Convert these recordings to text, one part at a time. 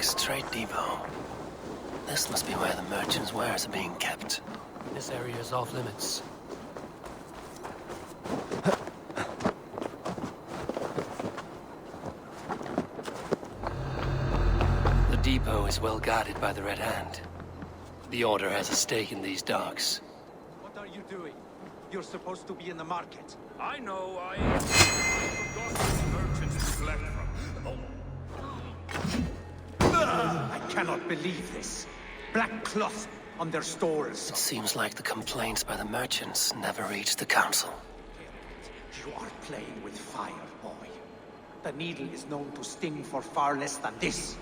Jorvik's trade depot. This must be where the merchants' wares are being kept. This area is off limits. The depot is well guarded by the Red Hand. The Order has a stake in these docks. What are you doing? You're supposed to be in the market. I know, I forgot the merchants to collect from. I cannot believe this. Black cloth on their stores. It seems like the complaints by the merchants never reached the council. You are playing with fire, boy. The needle is known to sting for far less than this.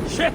Shit!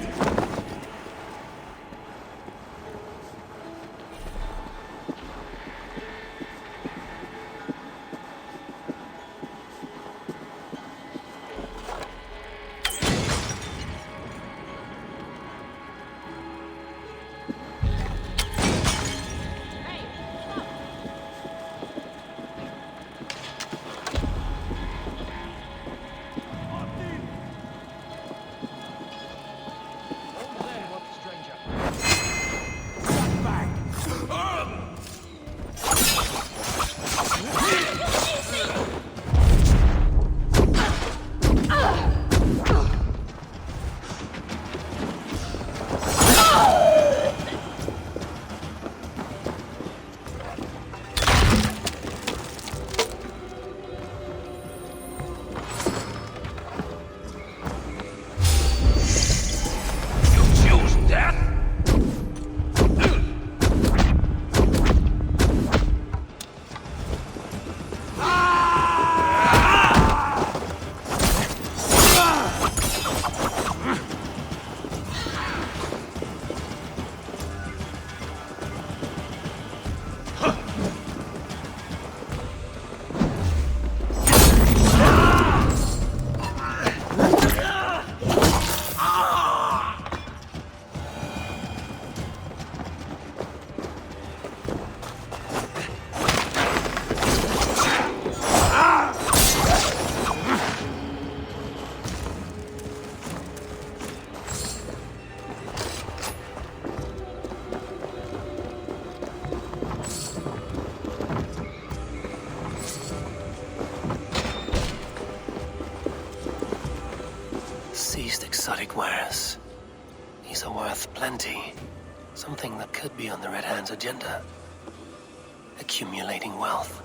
Seized exotic wares. These are worth plenty. Something that could be on the Red Hand's agenda. Accumulating wealth.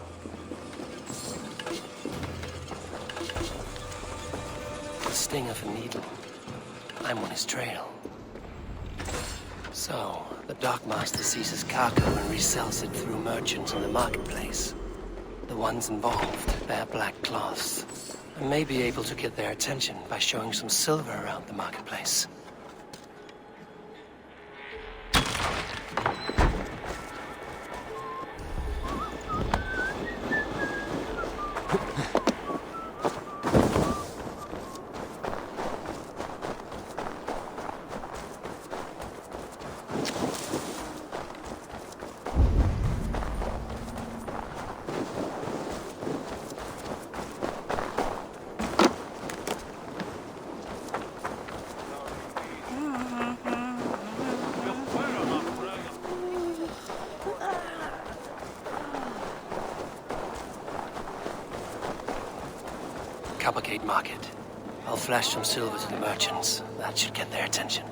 The sting of a needle. I'm on his trail. So, the dockmaster seizes cargo and resells it through merchants in the marketplace. The ones involved bear black cloths. I may be able to get their attention by showing some silver around the marketplace. Coppergate Market. I'll flash some silver to the merchants. That should get their attention.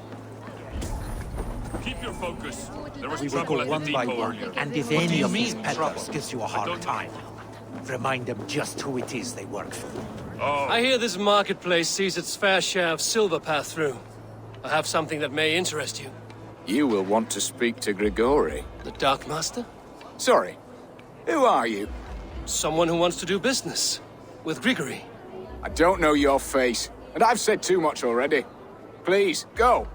Keep your focus. There was We will trouble go at one the by depot one, earlier. and if What do any you of these mean, peddlers trouble? gives you a I hard don't- time, remind them just who it is they work for. Oh, I hear this marketplace sees its fair share of silver pass through. I have something that may interest you. You will want to speak to Grigori. The Darkmaster? Sorry, who are you? Someone who wants to do business. With Grigory. I don't know your face, and I've said too much already. Please, go.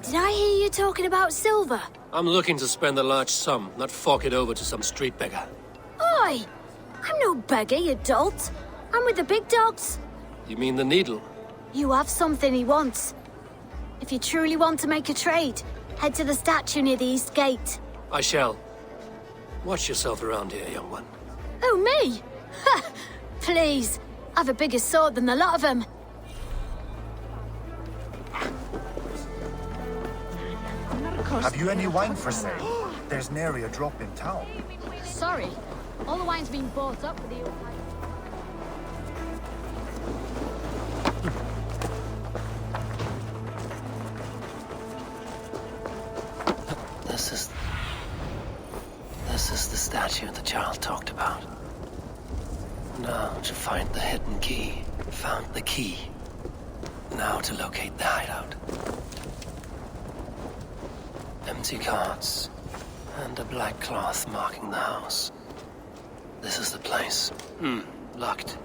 Did I hear you talking about silver? I'm looking to spend a large sum, not fork it over to some street beggar. Oi! I'm no beggar, you dolt. I'm with the big dogs. You mean the needle? You have something he wants. If you truly want to make a trade, head to the statue near the east gate. I shall. Watch yourself around here, young one. Oh, me? Ha! Please. I've a bigger sword than the lot of them. Have you any wine for sale? There's nary a drop in town. Sorry. All the wine's been bought up for the old... This is the statue the child talked about. Now to find the hidden key. Found the key. Now to locate the hideout. Empty carts. And a black cloth marking the house. This is the place. Locked.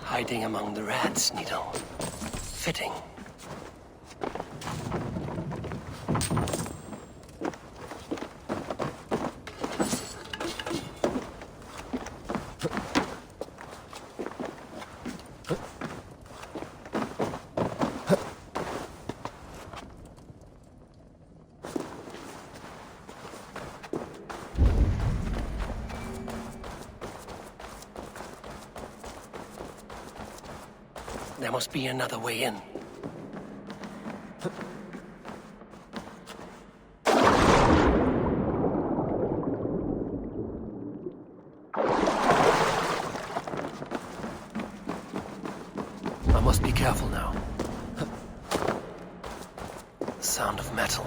Hiding among the rats, Needle. Fitting. There must be another way in. I must be careful now. The sound of metal.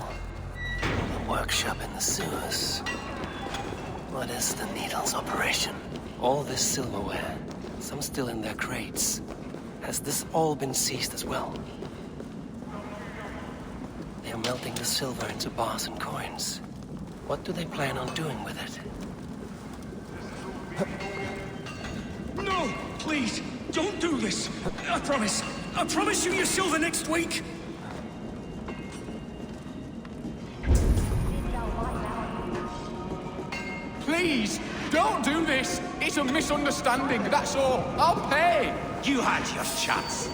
The workshop in the sewers. What is the Needle's operation? All this silverware, some still in their crates. Has this all been seized as well? They are melting the silver into bars and coins. What do they plan on doing with it? No! Please! Don't do this! I promise! I promise you your silver next week! Please, don't do this. It's a misunderstanding, that's all. I'll pay. You had your chance.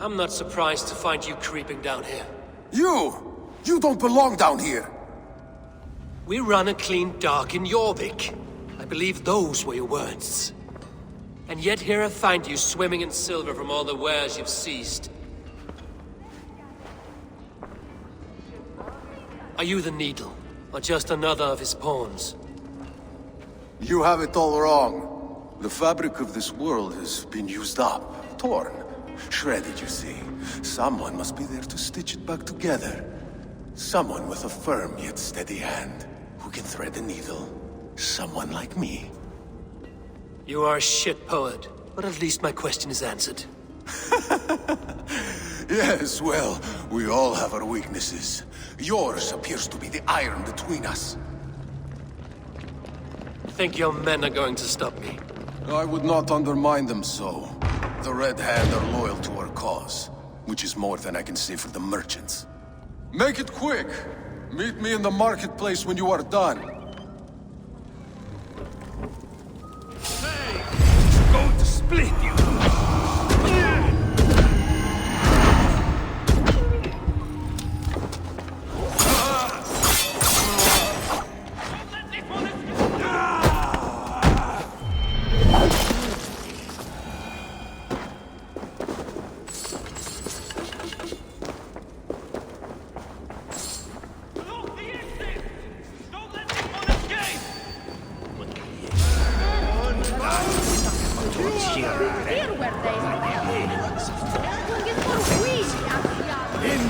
I'm not surprised to find you creeping down here. You don't belong down here! We run a clean dock in Jorvik. I believe those were your words. And yet here I find you swimming in silver from all the wares you've seized. Are you the Needle, or just another of his pawns? You have it all wrong. The fabric of this world has been used up, torn, shredded, you see. Someone must be there to stitch it back together. Someone with a firm yet steady hand, who can thread the needle. Someone like me. You are a shit poet, but at least my question is answered. Yes, well, we all have our weaknesses. Yours appears to be the iron between us. Think your men are going to stop me? I would not undermine them so. The Red Hand are loyal to our cause, which is more than I can say for the merchants. Make it quick! Meet me in the marketplace when you are done. Hey! I'm going to split you!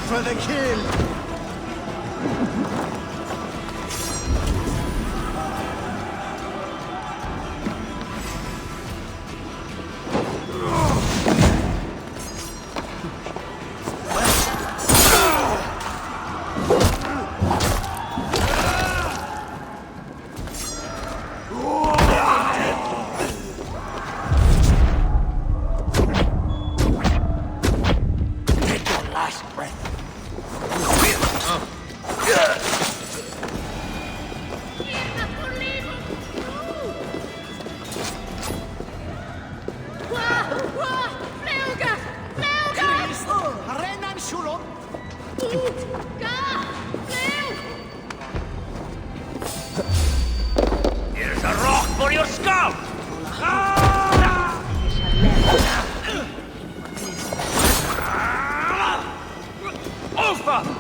for the kill! Here's a rock for your skull! Over!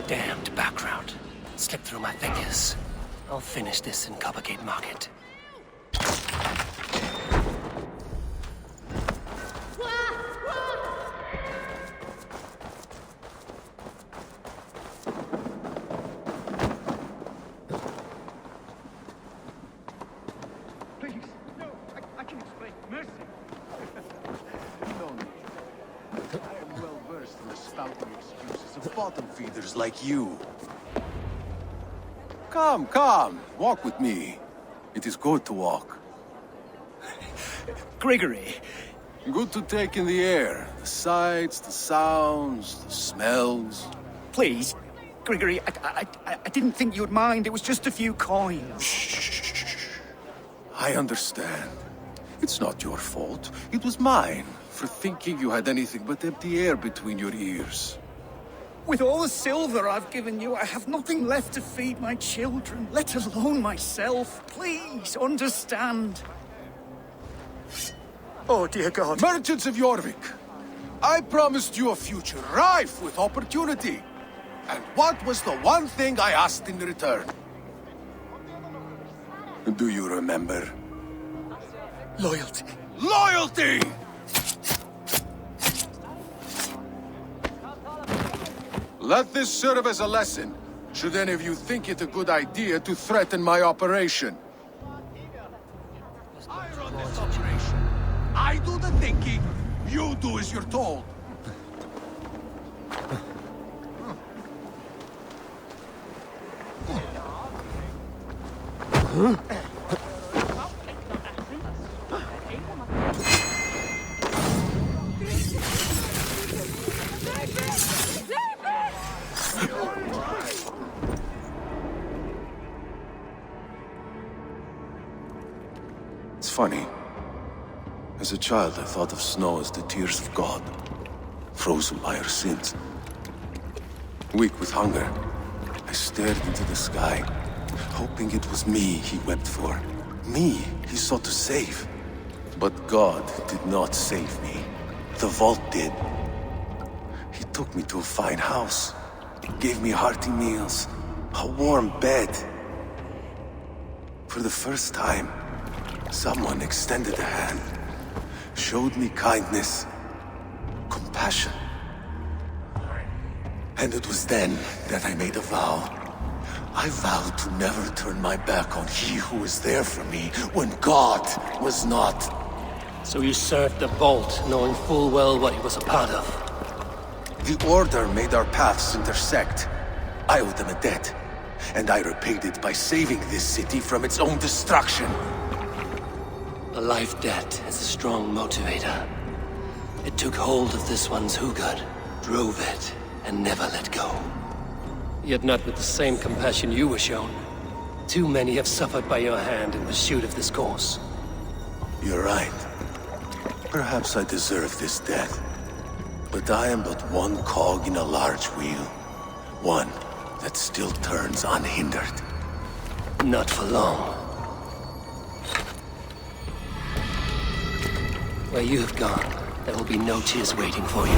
Damned background. Slipped through my fingers. I'll finish this in Coppergate Market. Please, no, I can explain. Mercy. No need. I am well versed in the spouting excuses of bottom feeders like you. Come, come, walk with me. It is good to walk. Gregory, Good to take in the air. The sights, the sounds, the smells. please. Gregory, I didn't think you'd mind. It was just a few coins. I understand. It's not your fault. It was mine for thinking you had anything but empty air between your ears. With all the silver I've given you, I have nothing left to feed my children, let alone myself. Please, understand. Oh, dear God. Merchants of Jorvik, I promised you a future rife with opportunity. And what was the one thing I asked in return? Do you remember? Loyalty. Loyalty! Let this serve as a lesson, should any of you think it a good idea to threaten my operation. I run this operation. I do the thinking, you do as you're told. It's funny. As a child, I thought of snow as the tears of God, frozen by our sins. Weak with hunger, I stared into the sky, hoping it was me he wept for. Me he sought to save. But God did not save me. The vault did. He took me to a fine house, gave me hearty meals, a warm bed. For the first time, someone extended a hand, showed me kindness, compassion. And it was then that I made a vow. I vowed to never turn my back on he who was there for me when God was not. So you served the Vault, knowing full well what he was a part of. The Order made our paths intersect. I owed them a debt, and I repaid it by saving this city from its own destruction. A life debt is a strong motivator. It took hold of this one's Hugad, drove it, and never let go. Yet not with the same compassion you were shown. Too many have suffered by your hand in pursuit of this cause. You're right. Perhaps I deserve this death. But I am but one cog in a large wheel. One that still turns unhindered. Not for long. Where you have gone, there will be no tears waiting for you.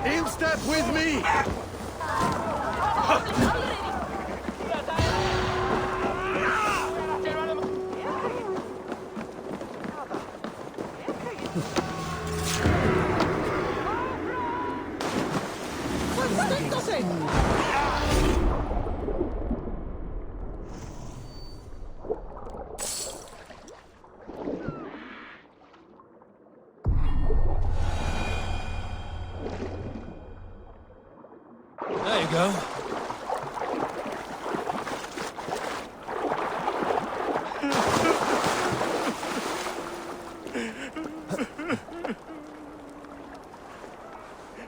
In step with me! There you go.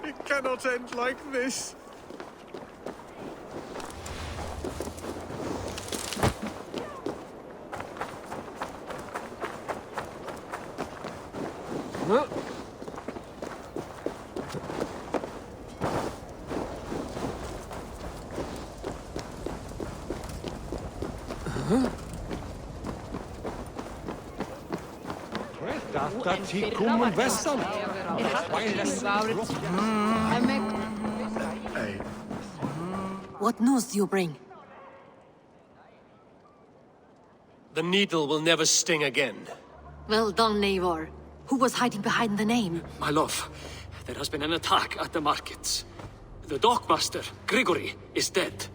It cannot end like this. What news do you bring? The needle will never sting again. Well done, Eivor. Who was hiding behind the name? My love, there has been an attack at the markets. The dockmaster, Grigory, is dead.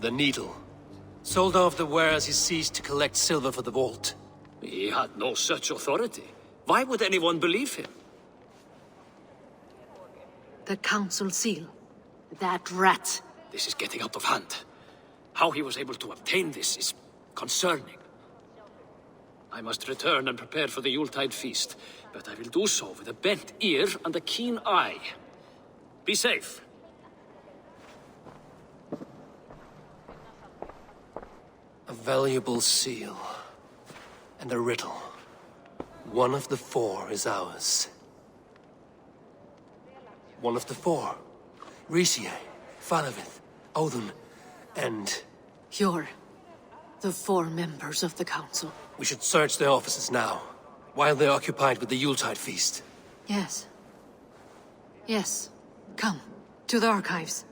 The needle. Sold off the wares he seized to collect silver for the vault. He had no such authority. Why would anyone believe him? The council seal. That rat. This is getting out of hand. How he was able to obtain this is concerning. I must return and prepare for the Yuletide feast, but I will do so with a bent ear and a keen eye. Be safe. A valuable seal. And a riddle. One of the four is ours. One of the four. Riesier, Falavith, Odin, and... You're the four members of the council. We should search their offices now, while they're occupied with the Yuletide feast. Yes. Yes. Come, to the archives.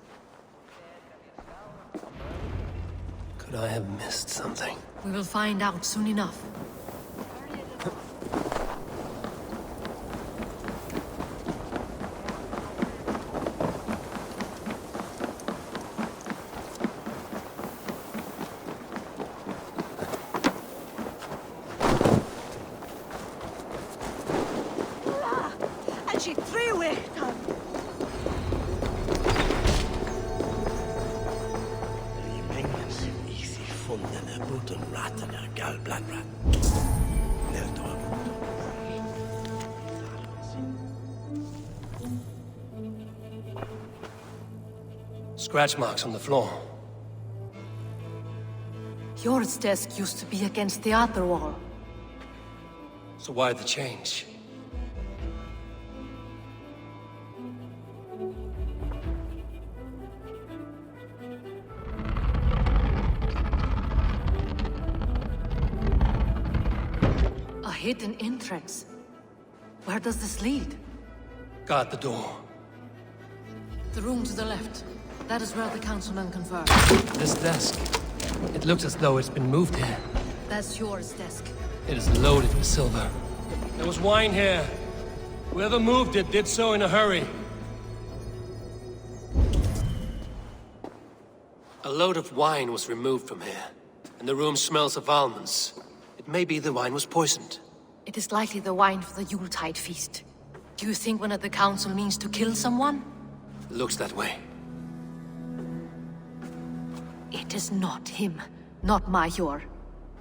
Could I have missed something? We will find out soon enough. Scratch marks on the floor. Yours desk used to be against the other wall. So why the change? A hidden entrance. Where does this lead? Guard the door. The room to the left. That is where the councilmen confer. This desk. It looks as though it's been moved here. That's yours desk. It is loaded with silver. There was wine here. Whoever moved it did so in a hurry. A load of wine was removed from here, and the room smells of almonds. It may be the wine was poisoned. It is likely the wine for the Yuletide feast. Do you think one of the council means to kill someone? Looks that way. It is not him, not Major.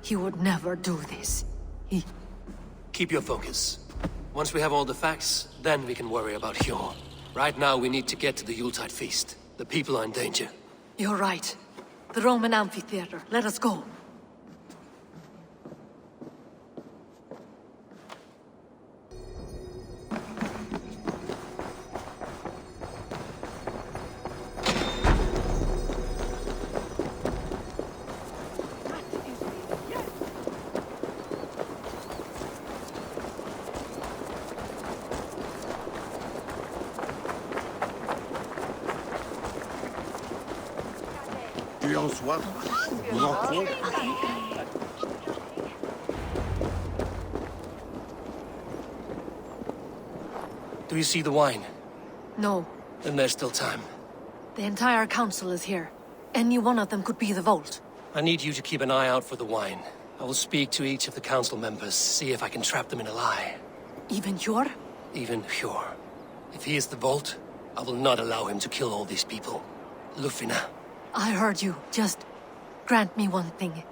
He would never do this. He... Keep your focus. Once we have all the facts, then we can worry about Hjor. Right now, we need to get to the Yuletide feast. The people are in danger. You're right. The Roman amphitheater. Let us go. lui en soif. Vous en trop? Do you see the wine? No. Then there's still time. The entire council is here. Any one of them could be the vault. I need you to keep an eye out for the wine. I will speak to each of the council members, see if I can trap them in a lie. Even Hjor? Even Hjor. If he is the vault, I will not allow him to kill all these people. Lufina. I heard you. Just grant me one thing.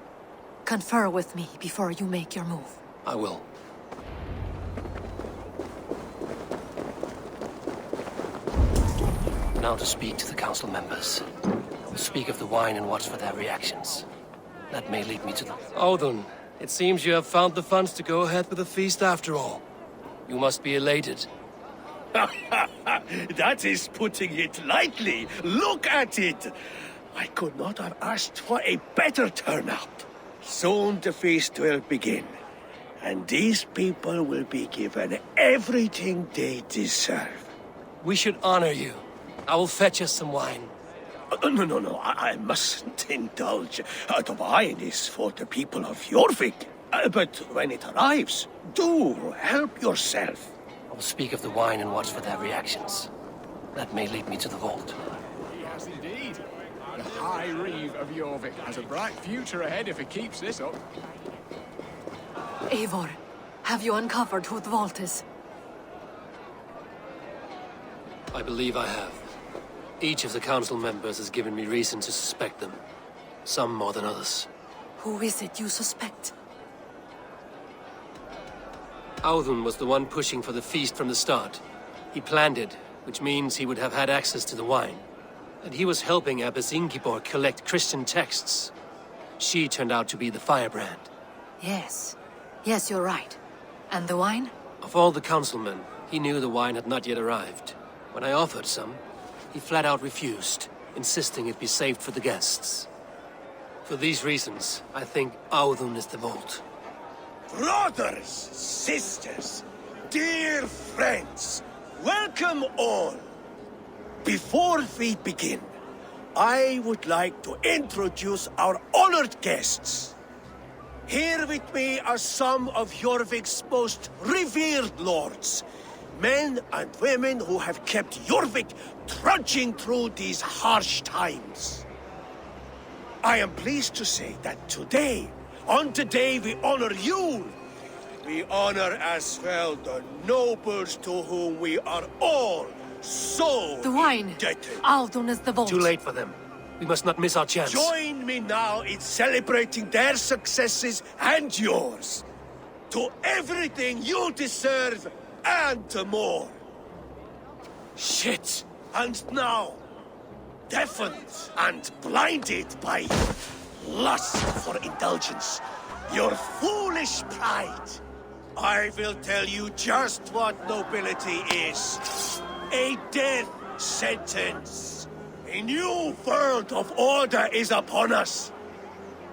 Confer with me before you make your move. I will. Now to speak to the council members. Speak of the wine and watch for their reactions. That may lead me to the... Audun, it seems you have found the funds to go ahead with the feast after all. You must be elated. That is putting it lightly. Look at it. I could not have asked for a better turnout. Soon the feast will begin. And these people will be given everything they deserve. We should honor you. I will fetch us some wine. No, I mustn't indulge. The wine is for the people of Jorvik. But when it arrives, do help yourself. I will speak of the wine and watch for their reactions. That may lead me to the vault. He has indeed. The High Reeve of Jorvik has a bright future ahead if he keeps this up. Eivor, have you uncovered who the vault is? I believe I have. Each of the council members has given me reason to suspect them. Some more than others. Who is it you suspect? Audun was the one pushing for the feast from the start. He planned it, which means he would have had access to the wine. And he was helping Abbess Ingibor collect Christian texts. She turned out to be the firebrand. Yes. Yes, you're right. And the wine? Of all the councilmen, he knew the wine had not yet arrived. When I offered some, he flat out refused, insisting it be saved for the guests. For these reasons, I think Audun is the vault. Brothers, sisters, dear friends, welcome all. Before we begin, I would like to introduce our honored guests. Here with me are some of Jorvik's most revered lords. Men and women who have kept Jorvik trudging through these harsh times. I am pleased to say that today, on the day we honor you, we honor as well the nobles to whom we are all so The wine! indebted. Audun is the vault. Too late for them. We must not miss our chance. Join me now in celebrating their successes and yours. To everything you deserve and more. Shit! And now, deafened and blinded by lust for indulgence, your foolish pride, I will tell you just what nobility is. A death sentence. A new world of order is upon us.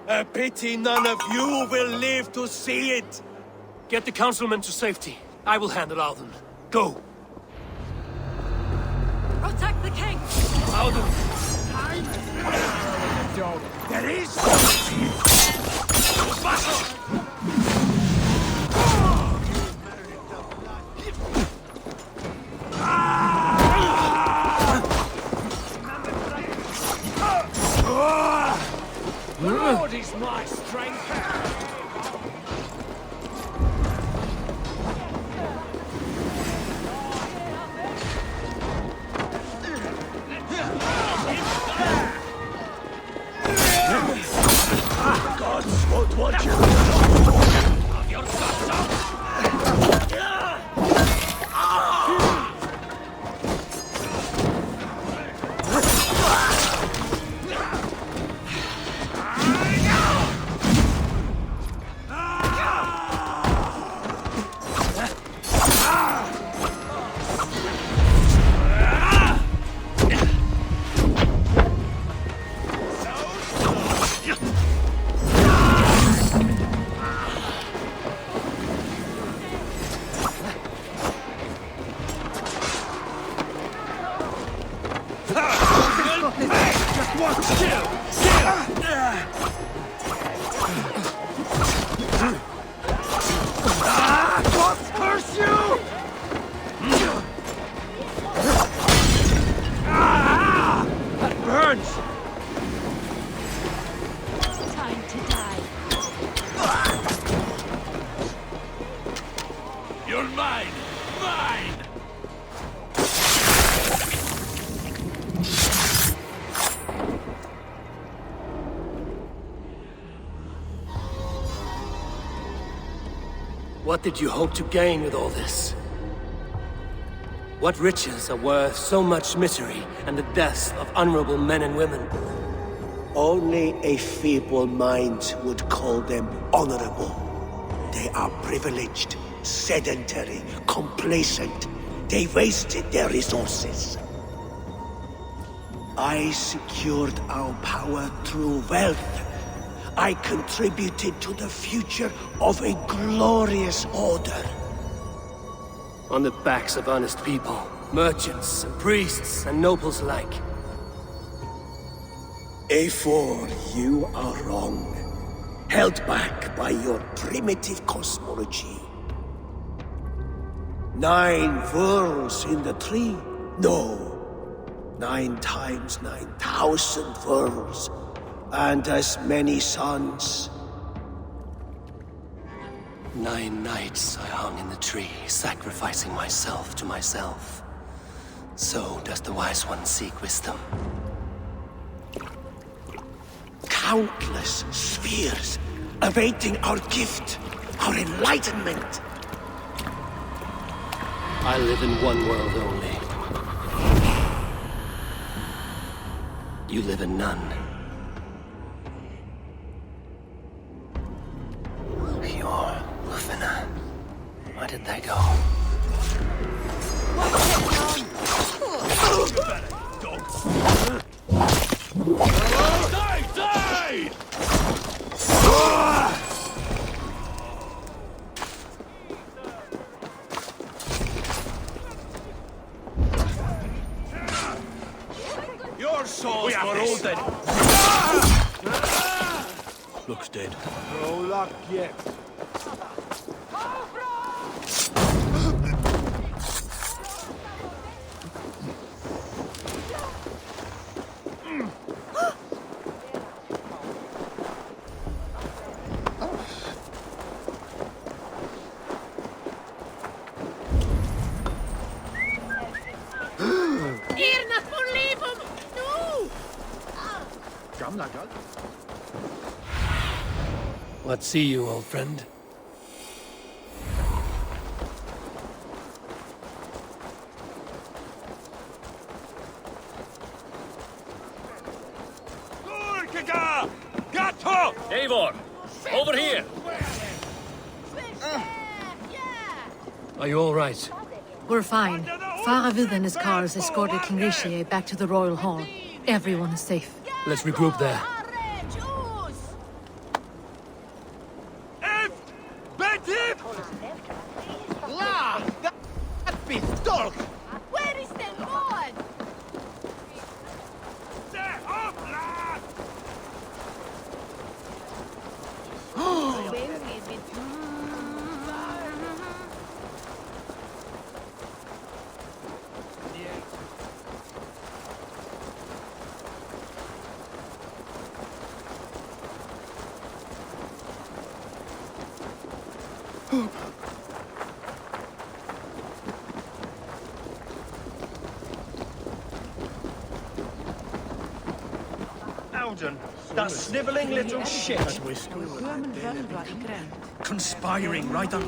A pity none of you will live to see it. Get the councilmen to safety. I will handle Audun. Go! Protect the king! Audun! Dog. There is battle! Lord is my strength. Gods won't want you. Of your Curse you! That burns! Time to die. You're mine! Mine! What did you hope to gain with all this? What riches are worth so much misery and the deaths of honorable men and women? Only a feeble mind would call them honorable. They are privileged, sedentary, complacent. They wasted their resources. I secured our power through wealth. I contributed to the future of a glorious order. On the backs of honest people, merchants and priests and nobles alike. Eivor, you are wrong. Held back by your primitive cosmology. 9 worlds in the tree? No. 9 times 9,000 worlds. And as many suns. 9 nights I hung in the tree, sacrificing myself to myself. So does the Wise One seek wisdom. Countless spheres, awaiting our gift, our enlightenment. I live in one world only. You live in none. Where did they go? Die! Die! Your soul's for Odin. Looks dead. No luck yet. What see you, old friend? Eivor! Over here! Are you all right? We're fine. Faravid and his cars escorted King Rishi back to the Royal Hall. Everyone is safe. Let's regroup there. Where is the Lord? That sniveling little shit. Conspiring right on.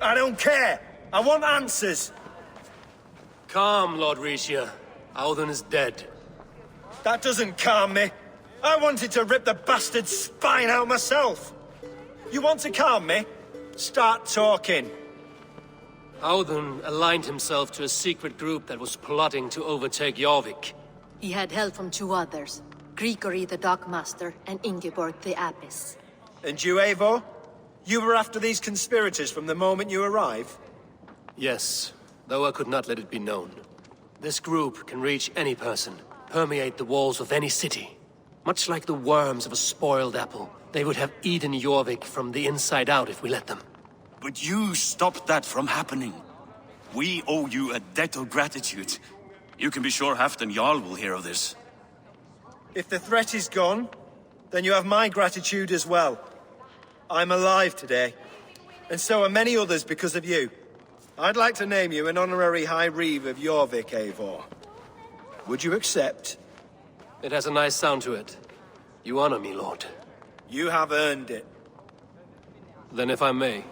I don't care. I want answers. Calm, Lord Rishi. Audun is dead. That doesn't calm me. I wanted to rip the bastard's spine out myself. You want to calm me? Start talking. Audun aligned himself to a secret group that was plotting to overtake Jorvik. He had help from 2 others. Grigory the Dockmaster and Ingeborg the Abbess. And you, Eivor? You were after these conspirators from the moment you arrived? Yes, though I could not let it be known. This group can reach any person, permeate the walls of any city. Much like the worms of a spoiled apple, they would have eaten Jorvik from the inside out if we let them. But you stopped that from happening. We owe you a debt of gratitude. You can be sure Halfdan Jarl will hear of this. If the threat is gone, then you have my gratitude as well. I'm alive today, and so are many others because of you. I'd like to name you an honorary High Reeve of Jorvik, Eivor. Would you accept? It has a nice sound to it. You honor me, Lord. You have earned it. Then if I may,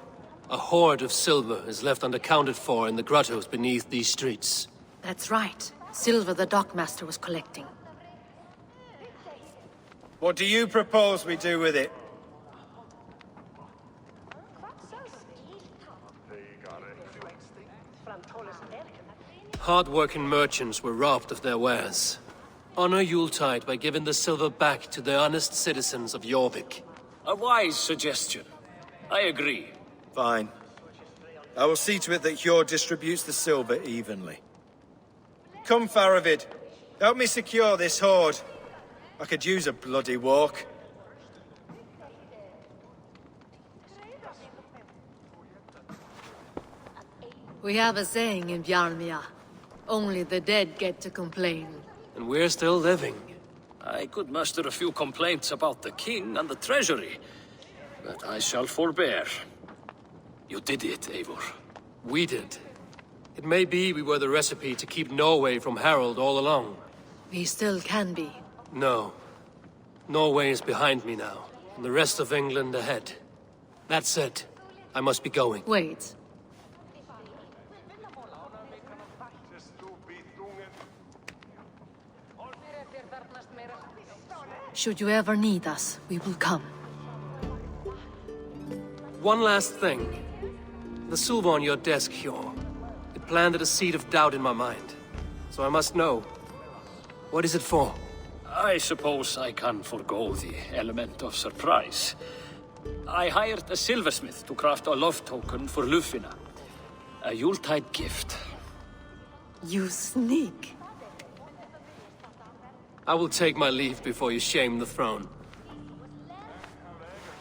a hoard of silver is left unaccounted for in the grottos beneath these streets. That's right. Silver the dockmaster was collecting. What do you propose we do with it? Hard-working merchants were robbed of their wares. Honor Yuletide by giving the silver back to the honest citizens of Jorvik. A wise suggestion. I agree. Fine. I will see to it that Hjord distributes the silver evenly. Come, Faravid. Help me secure this hoard. I could use a bloody walk. We have a saying in Bjarmia. Only the dead get to complain. And we're still living. I could muster a few complaints about the king and the treasury, but I shall forbear. You did it, Eivor. We did. It may be we were the recipe to keep Norway from Harald all along. We still can be. No. Norway is behind me now, and the rest of England ahead. That said, I must be going. Wait. Should you ever need us, we will come. One last thing. The silver on your desk, Hjord. It planted a seed of doubt in my mind. So I must know. What is it for? I suppose I can forgo the element of surprise. I hired a silversmith to craft a love token for Lufina. A Yuletide gift. You sneak. I will take my leave before you shame the throne.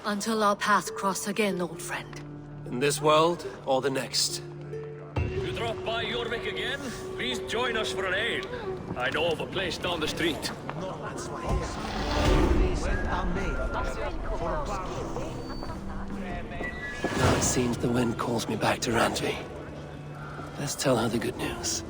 Until our paths cross again, old friend. In this world, or the next. If you drop by Jorvik again, please join us for an ale. I know of a place down the street. Now it seems the wind calls me back to Randvi. Let's tell her the good news.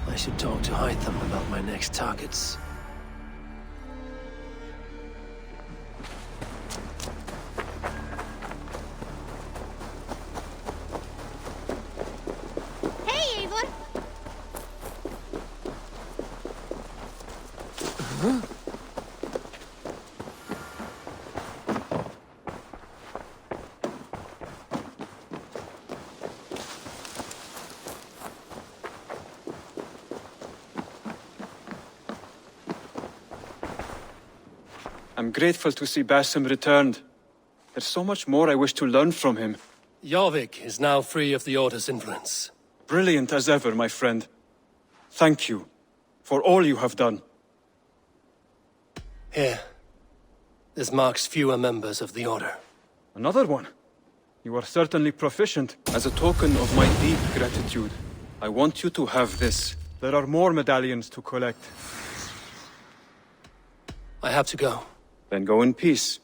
I should talk to Hytham about my next targets. Hey, Eivor! I'm grateful to see Basim returned. There's so much more I wish to learn from him. Jorvik is now free of the Order's influence. Brilliant as ever, my friend. Thank you for all you have done. Here. This marks fewer members of the Order. Another one? You are certainly proficient. As a token of my deep gratitude, I want you to have this. There are more medallions to collect. I have to go. Then go in peace.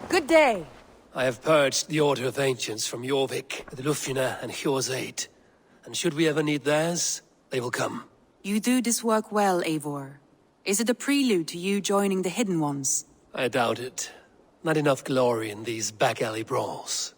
Good day. I have purged the Order of Ancients from Jorvik, with Lufina and Hjor's aid. And should we ever need theirs, they will come. You do this work well, Eivor. Is it a prelude to you joining the Hidden Ones? I doubt it. Not enough glory in these back-alley brawls.